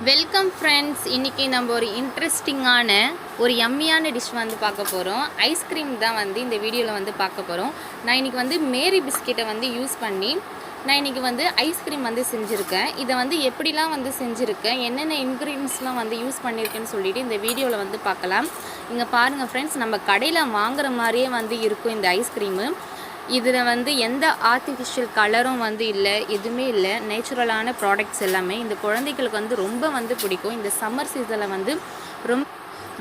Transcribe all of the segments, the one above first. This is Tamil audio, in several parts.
Welcome friends. இன்றைக்கி நம்ம ஒரு இன்ட்ரெஸ்டிங்கான ஒரு யம்மியான டிஷ் வந்து பார்க்க போகிறோம். ஐஸ்கிரீம் தான் வந்து இந்த வீடியோவில் வந்து பார்க்க போகிறோம். நான் இன்றைக்கி வந்து மேரி பிஸ்கெட்டை வந்து யூஸ் பண்ணி நான் இன்றைக்கி வந்து ஐஸ்கிரீம் வந்து செஞ்சுருக்கேன். இதை வந்து எப்படிலாம் வந்து செஞ்சுருக்கேன், என்னென்ன இன்க்ரீடியன்ஸ்லாம் வந்து யூஸ் பண்ணியிருக்கேன்னு சொல்லிவிட்டு இந்த வீடியோவில் வந்து பார்க்கலாம். இங்கே பாருங்கள் ஃப்ரெண்ட்ஸ், நம்ம கடையில் வாங்குகிற மாதிரியே வந்து இருக்கும் இந்த ஐஸ்கிரீமு. இதில் வந்து எந்த ஆர்டிஃபிஷியல் கலரும் வந்து இல்லை, எதுவுமே இல்லை. நேச்சுரலான ப்ராடக்ட்ஸ் எல்லாமே இந்த குழந்தைகளுக்கு வந்து ரொம்ப வந்து பிடிக்கும். இந்த சம்மர் சீசனில் வந்து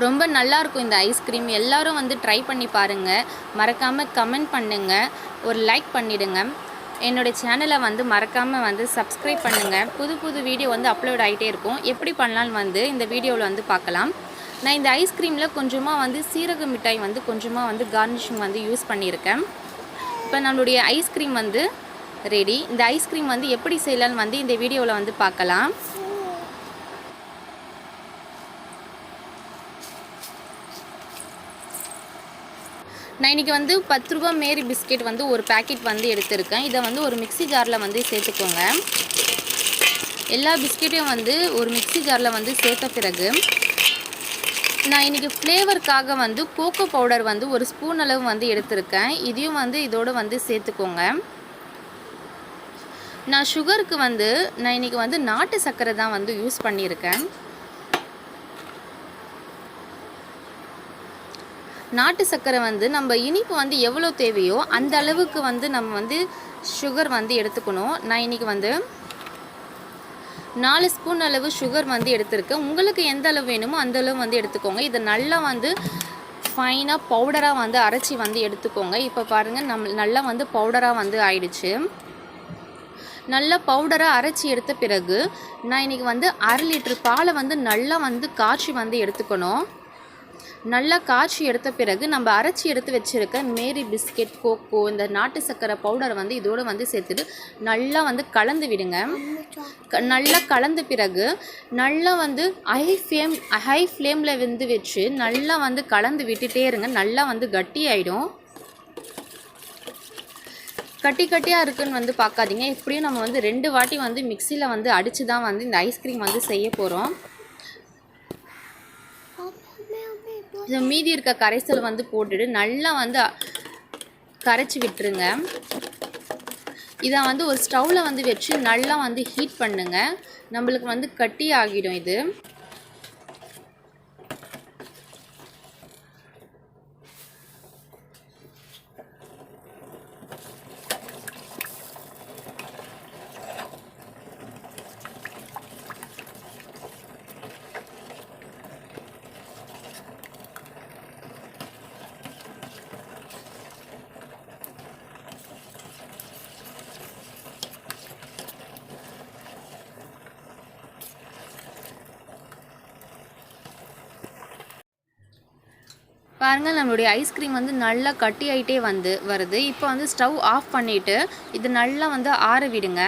ரொம்ப நல்லாயிருக்கும் இந்த ஐஸ்கிரீம். எல்லோரும் வந்து ட்ரை பண்ணி பாருங்கள். மறக்காமல் கமெண்ட் பண்ணுங்கள், ஒரு லைக் பண்ணிவிடுங்க. என்னோடய சேனலை வந்து மறக்காமல் வந்து சப்ஸ்கிரைப் பண்ணுங்கள். புது வீடியோ வந்து அப்லோட் ஆகிட்டே இருக்கும். எப்படி பண்ணலான்னு வந்து இந்த வீடியோவில் வந்து பார்க்கலாம். நான் இந்த ஐஸ்கிரீமில் கொஞ்சமாக வந்து சீரக மிட்டாய் வந்து கொஞ்சமாக வந்து கார்னிஷிங் வந்து யூஸ் பண்ணியிருக்கேன். இப்போ நம்மளுடைய ஐஸ்கிரீம் வந்து ரெடி. இந்த ஐஸ்கிரீம் வந்து எப்படி செய்யலான்னு வந்து இந்த வீடியோவில் வந்து பார்க்கலாம். நான் இன்றைக்கி வந்து 10 ரூபா மேரி பிஸ்கெட் வந்து ஒரு பேக்கெட் வந்து எடுத்திருக்கேன். இதை வந்து ஒரு மிக்ஸி ஜாரில் வந்து சேர்த்துக்கோங்க. எல்லா பிஸ்கெட்டையும் வந்து ஒரு மிக்ஸி ஜாரில் வந்து சேர்த்த பிறகு நான் இன்றைக்கி ஃப்ளேவருக்காக வந்து கோகோ பவுடர் வந்து ஒரு ஸ்பூன் அளவு வந்து எடுத்திருக்கேன். இதையும் வந்து இதோடு வந்து சேர்த்துக்கோங்க. நான் சுகருக்கு வந்து நான் இன்றைக்கி வந்து நாட்டு சர்க்கரை தான் வந்து யூஸ் பண்ணியிருக்கேன். நாட்டு சர்க்கரை வந்து நம்ம இனிப்பு வந்து எவ்வளோ தேவையோ அந்த அளவுக்கு வந்து நம்ம வந்து சுகர் வந்து எடுத்துக்கணும். நான் இன்றைக்கி வந்து 4 ஸ்பூன் அளவு சுகர் வந்து எடுத்திருக்கேன். உங்களுக்கு எந்த அளவு வேணுமோ அந்த அளவு வந்து எடுத்துக்கோங்க. இதை நல்லா வந்து ஃபைனாக பவுடராக வந்து அரைச்சி வந்து எடுத்துக்கோங்க. இப்போ பாருங்கள், நல்லா வந்து பவுடராக வந்து ஆயிடுச்சு. நல்லா பவுடராக அரைச்சி எடுத்த பிறகு நான் இன்றைக்கி வந்து 1/2 லிட்டர் பாலை வந்து நல்லா வந்து காய்ச்சி வந்து எடுத்துக்கணும். நல்லா காய்ச்சி எடுத்த பிறகு நம்ம அரைச்சி எடுத்து வச்சுருக்க மேரி பிஸ்கெட், கோகோ, இந்த நாட்டு சர்க்கரை பவுடரை வந்து இதோடு வந்து சேர்த்துட்டு நல்லா வந்து கலந்து விடுங்க. நல்லா கலந்த பிறகு நல்லா வந்து ஹை ஃப்ளேமில் வந்து வச்சு நல்லா வந்து கலந்து விட்டுட்டே இருங்க. நல்லா வந்து கட்டி ஆகிடும். கட்டியாக இருக்குன்னு வந்து பார்க்காதீங்க. இப்படியும் நம்ம வந்து 2 வாட்டி வந்து மிக்சியில் வந்து அடித்து தான் வந்து இந்த ஐஸ்கிரீம் வந்து செய்ய போகிறோம். இந்த மீதி இருக்க கரைசல் வந்து போட்டுட்டு நல்லா வந்து கரைச்சி விட்டுருங்க. இதை வந்து ஒரு ஸ்டவ்வில் வந்து வச்சு நல்லா வந்து ஹீட் பண்ணுங்க. நம்மளுக்கு வந்து கட்டி ஆகிடும் இது. பாருங்கள், நம்மளுடைய ஐஸ்கிரீம் வந்து நல்லா கட்டி ஆகிட்டே வருது. இப்போ வந்து ஸ்டவ் ஆஃப் பண்ணிவிட்டு இது நல்லா வந்து ஆற விடுங்க.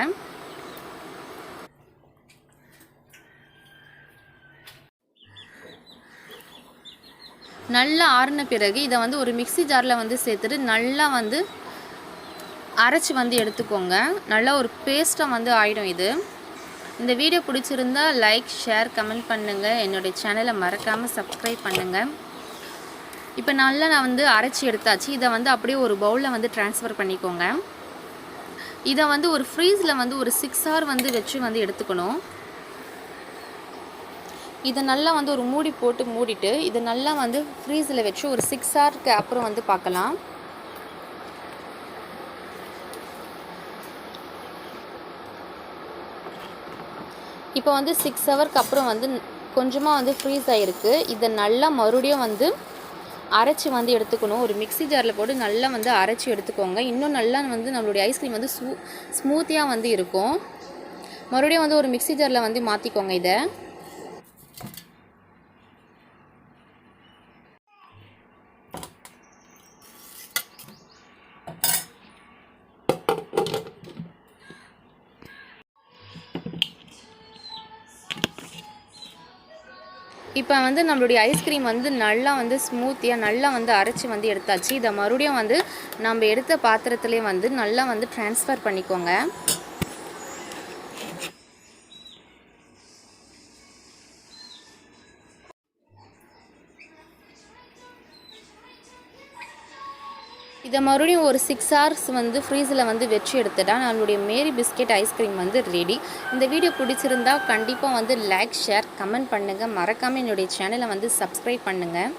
நல்லா ஆறின பிறகு இதை வந்து ஒரு மிக்ஸி ஜாரில் வந்து சேர்த்துட்டு நல்லா வந்து அரைச்சி வந்து எடுத்துக்கோங்க. நல்லா ஒரு பேஸ்ட்டாக வந்து ஆகிடும் இது. இந்த வீடியோ பிடிச்சிருந்தா லைக், ஷேர், கமெண்ட் பண்ணுங்கள். என்னுடைய சேனலை மறக்காமல் சப்ஸ்கிரைப் பண்ணுங்கள். இப்போ நல்லா நான் வந்து அரைச்சி எடுத்தாச்சு. இதை வந்து அப்படியே ஒரு பவுலில் வந்து ட்ரான்ஸ்ஃபர் பண்ணிக்கோங்க. இதை வந்து ஒரு ஃப்ரீஸில் வந்து ஒரு 6 hour வந்து வச்சு வந்து எடுத்துக்கணும். இதை நல்லா வந்து ஒரு மூடி போட்டு மூடிட்டு இதை நல்லா வந்து ஃப்ரீஸில் வச்சு ஒரு 6 hourக்கு அப்புறம் வந்து பார்க்கலாம். இப்போ வந்து 6 hourக்கு அப்புறம் வந்து கொஞ்சமாக வந்து ஃப்ரீஸ் ஆகிருக்கு. இதை நல்லா மறுபடியும் வந்து அரைச்சி வந்து எடுத்துக்கணும். ஒரு மிக்ஸி ஜாரில் போட்டு நல்லா வந்து அரைச்சி எடுத்துக்கோங்க. இன்னும் நல்லா வந்து நம்மளுடைய ஐஸ்கிரீம் வந்து ஸ்மூத்தியாக வந்து இருக்கும். மறுபடியும் வந்து ஒரு மிக்ஸி ஜாரில் வந்து மாற்றிக்கோங்க இதை. இப்போ வந்து நம்மளுடைய ஐஸ்கிரீம் வந்து நல்லா வந்து ஸ்மூத்தியாக நல்லா வந்து அரைச்சி வந்து எடுத்தாச்சு. இதை மறுபடியும் வந்து நம்ம எடுத்த பாத்திரத்துலேயே வந்து நல்லா வந்து ட்ரான்ஸ்ஃபர் பண்ணிக்கோங்க. இதை மறுபடியும் ஒரு 6 hours வந்து ஃப்ரீஸில் வந்து வச்சு எடுத்துட்டா நம்மளுடைய மேரி பிஸ்கெட் ஐஸ்கிரீம் வந்து ரெடி. இந்த வீடியோ பிடிச்சிருந்தா கண்டிப்பாக வந்து லைக், ஷேர், கமெண்ட் பண்ணுங்கள். மறக்காமல் என்னுடைய சேனலை வந்து சப்ஸ்கிரைப் பண்ணுங்கள்.